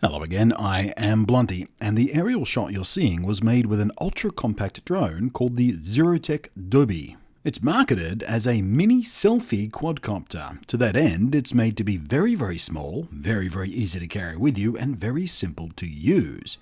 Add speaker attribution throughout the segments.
Speaker 1: Hello again, I am Blunty, and the aerial shot you're seeing was made with an ultra-compact drone called the Zerotech Dobby. It's marketed as a mini selfie quadcopter. To that end, it's made to be very small, very easy to carry with you, and very simple to use.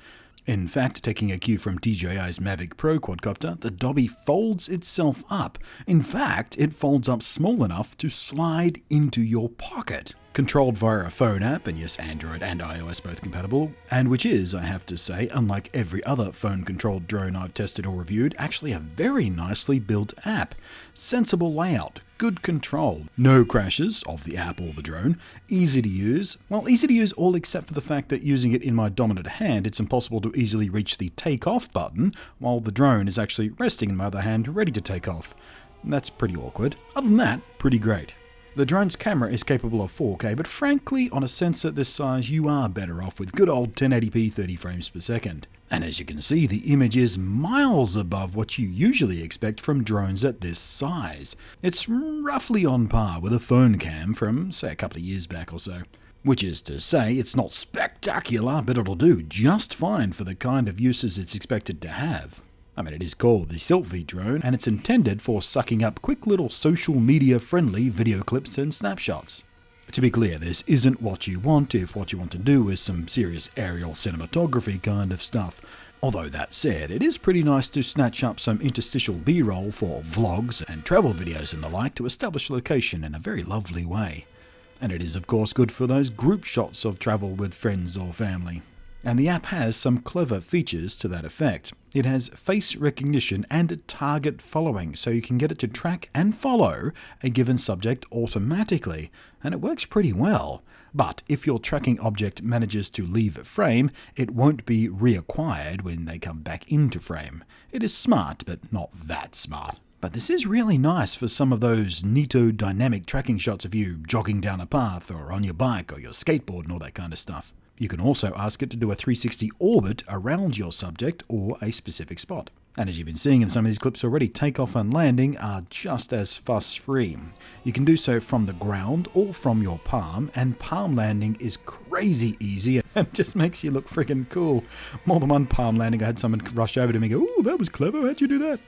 Speaker 1: In fact, taking a cue from DJI's Mavic Pro quadcopter, the Dobby folds itself up. In fact, it folds up small enough to slide into your pocket. Controlled via a phone app, and yes, Android and iOS both compatible, and which is, I have to say, unlike every other phone-controlled drone I've tested or reviewed, actually a very nicely built app. Sensible layout, good control, no crashes of the app or the drone, easy to use. Well, easy to use all except for the fact that using it in my dominant hand, it's impossible to easily reach the take-off button, while the drone is actually resting in my other hand, ready to take off. That's pretty awkward. Other than that, pretty great. The drone's camera is capable of 4K, but frankly, on a sensor this size, you are better off with good old 1080p 30 frames per second. And as you can see, the image is miles above what you usually expect from drones at this size. It's roughly on par with a phone cam from, say, a couple of years back or so. Which is to say, it's not spectacular, but it'll do just fine for the kind of uses it's expected to have. I mean, it is called the Selfie drone, and it's intended for sucking up quick little social media friendly video clips and snapshots. To be clear, this isn't what you want if what you want to do is some serious aerial cinematography kind of stuff. Although that said, it is pretty nice to snatch up some interstitial B-roll for vlogs and travel videos and the like to establish location in a very lovely way. And it is of course good for those group shots of travel with friends or family. And the app has some clever features to that effect. It has face recognition and target following, so you can get it to track and follow a given subject automatically, and it works pretty well. But if your tracking object manages to leave frame, it won't be reacquired when they come back into frame. It is smart, but not that smart. But this is really nice for some of those neato dynamic tracking shots of you jogging down a path or on your bike or your skateboard and all that kind of stuff. You can also ask it to do a 360 orbit around your subject or a specific spot. And as you've been seeing in some of these clips already, takeoff and landing are just as fuss-free. You can do so from the ground or from your palm, and palm landing is crazy easy and just makes you look freaking cool. More than one palm landing, I had someone rush over to me and go, "Ooh, that was clever, how'd you do that?"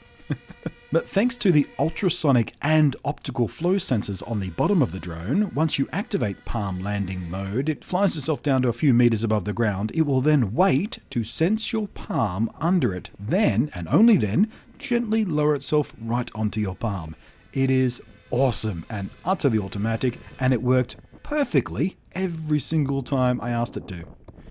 Speaker 1: But thanks to the ultrasonic and optical flow sensors on the bottom of the drone, once you activate palm landing mode, it flies itself down to a few meters above the ground. It will then wait to sense your palm under it. Then, and only then, gently lower itself right onto your palm. It is awesome and utterly automatic, and it worked perfectly every single time I asked it to.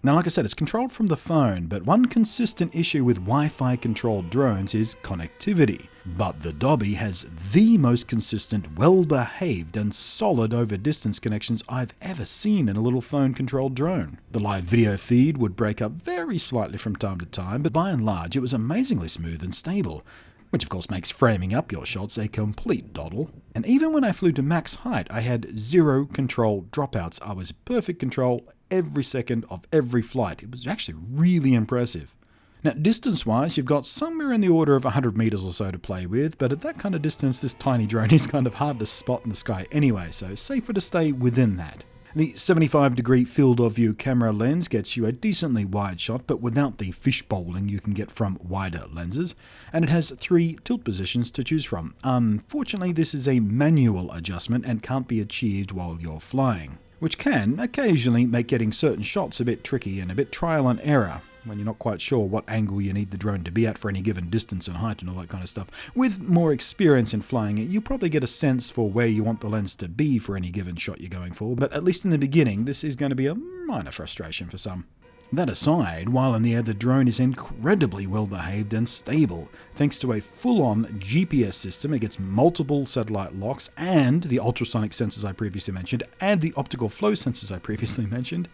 Speaker 1: Now, like I said, it's controlled from the phone, but one consistent issue with Wi-Fi controlled drones is connectivity. But the Dobby has the most consistent, well-behaved and solid over-distance connections I've ever seen in a little phone-controlled drone. The live video feed would break up very slightly from time to time, but by and large it was amazingly smooth and stable. Which of course makes framing up your shots a complete doddle. And even when I flew to max height, I had zero control dropouts. I was perfect control every second of every flight. It was actually really impressive. Now, distance-wise, you've got somewhere in the order of 100 meters or so to play with, but at that kind of distance, this tiny drone is kind of hard to spot in the sky anyway, so safer to stay within that. The 75-degree field of view camera lens gets you a decently wide shot, but without the fishbowling you can get from wider lenses, and it has 3 tilt positions to choose from. Unfortunately, this is a manual adjustment and can't be achieved while you're flying, which can occasionally make getting certain shots a bit tricky and a bit trial and error when you're not quite sure what angle you need the drone to be at for any given distance and height and all that kind of stuff. With more experience in flying it, you probably get a sense for where you want the lens to be for any given shot you're going for, but at least in the beginning, this is going to be a minor frustration for some. That aside, while in the air, the drone is incredibly well behaved and stable. Thanks to a full-on GPS system, it gets multiple satellite locks and the ultrasonic sensors I previously mentioned and the optical flow sensors I previously mentioned.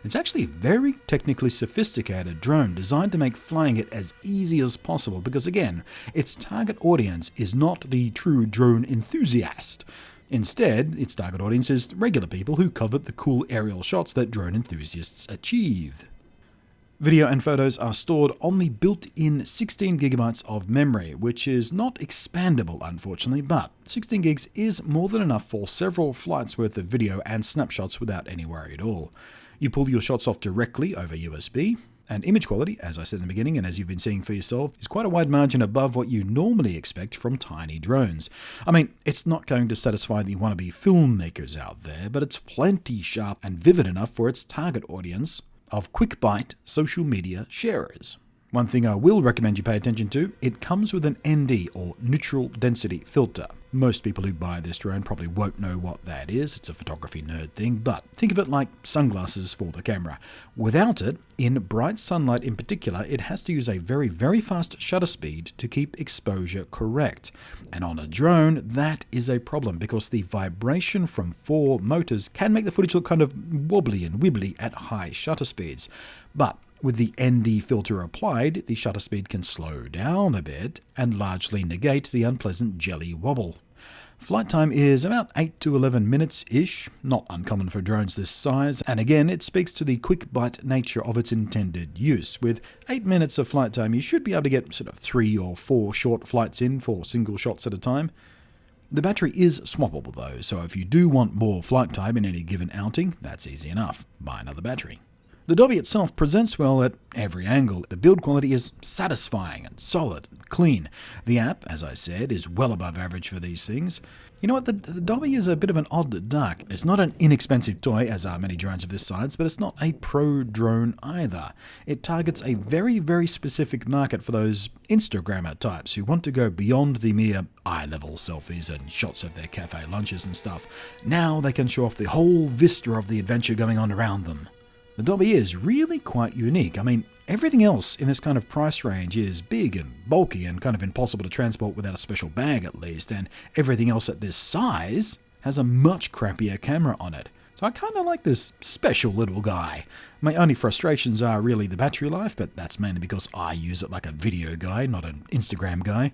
Speaker 1: It's actually a very technically sophisticated drone designed to make flying it as easy as possible because, again, its target audience is not the true drone enthusiast. Instead, its target audience is regular people who covet the cool aerial shots that drone enthusiasts achieve. Video and photos are stored on the built-in 16 gigabytes of memory, which is not expandable unfortunately, but 16 gigs is more than enough for several flights worth of video and snapshots without any worry at all. You pull your shots off directly over USB, and image quality, as I said in the beginning and as you've been seeing for yourself, is quite a wide margin above what you normally expect from tiny drones. I mean, it's not going to satisfy the wannabe filmmakers out there, but it's plenty sharp and vivid enough for its target audience of quick-bite social media sharers. One thing I will recommend you pay attention to, it comes with an ND or neutral density filter. Most people who buy this drone probably won't know what that is. It's a photography nerd thing, but think of it like sunglasses for the camera. Without it, in bright sunlight in particular, it has to use a very, very fast shutter speed to keep exposure correct. And on a drone, that is a problem because the vibration from 4 motors can make the footage look kind of wobbly and wibbly at high shutter speeds. But with the ND filter applied, the shutter speed can slow down a bit and largely negate the unpleasant jelly wobble. Flight time is about 8 to 11 minutes-ish, not uncommon for drones this size, and again it speaks to the quick bite nature of its intended use. With 8 minutes of flight time, you should be able to get sort of 3 or 4 short flights in for single shots at a time. The battery is swappable though, so if you do want more flight time in any given outing, that's easy enough. Buy another battery. The Dobby itself presents well at every angle. The build quality is satisfying and solid and clean. The app, as I said, is well above average for these things. You know what, the Dobby is a bit of an odd duck. It's not an inexpensive toy, as are many drones of this size, but it's not a pro drone either. It targets a very, very specific market for those Instagrammer types who want to go beyond the mere eye-level selfies and shots of their cafe lunches and stuff. Now they can show off the whole vista of the adventure going on around them. The Dobby is really quite unique. I mean, everything else in this kind of price range is big and bulky and kind of impossible to transport without a special bag at least, and everything else at this size has a much crappier camera on it. So I kind of like this special little guy. My only frustrations are really the battery life, but that's mainly because I use it like a video guy, not an Instagram guy.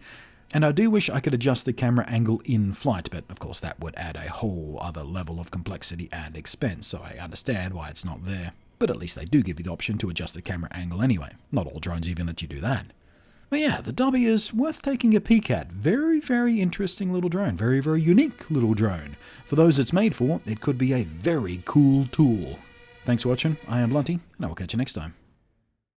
Speaker 1: And I do wish I could adjust the camera angle in flight, but of course that would add a whole other level of complexity and expense, so I understand why it's not there. But at least they do give you the option to adjust the camera angle anyway. Not all drones even let you do that. But yeah, the Dobby is worth taking a peek at. Very, very interesting little drone. Very, very unique little drone. For those it's made for, it could be a very cool tool. Thanks for watching. I am Blunty, and I will catch you next time.